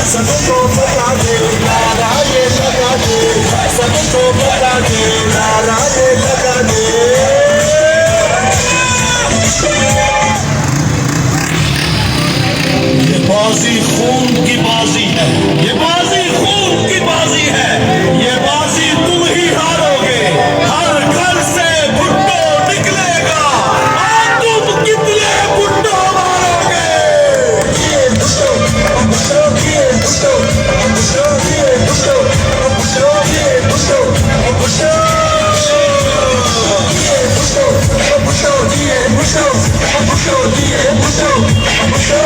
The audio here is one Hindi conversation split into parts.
सबको बता दे नारा ये लगा दे, सबको बता दे नारा ये लगा दे। ये बाजी खून की बाजी है, ये बाजी खून की बाजी है, ये बाजी तुम ही हारोगे। हर घर से भुट्टो निकलेगा और तुम कितने भुट्टो मारोगे। ये भुट्टो भुट्टो ये भुट्टो भुट्टो ये भुट्टो भुट्टो ये भुट्टो भुट्टो ये भुट्टो भुट्टो ये भुट्टो भुट्टो ये भुट्टो भुट्टो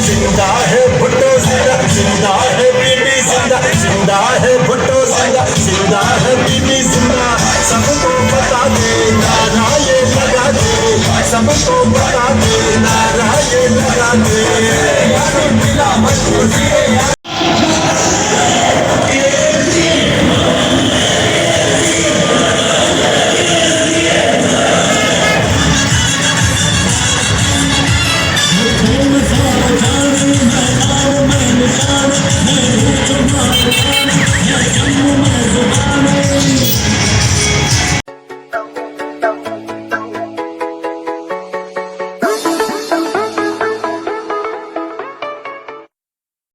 जिंदा है भुट्टो जिंदा, जिंदा है बीबी जिंदा, जिंदा है भुट्टो जिंदा, जिंदा है बीबी जिंदा। सबको बता दे नारा ये लगा दे, सबको बता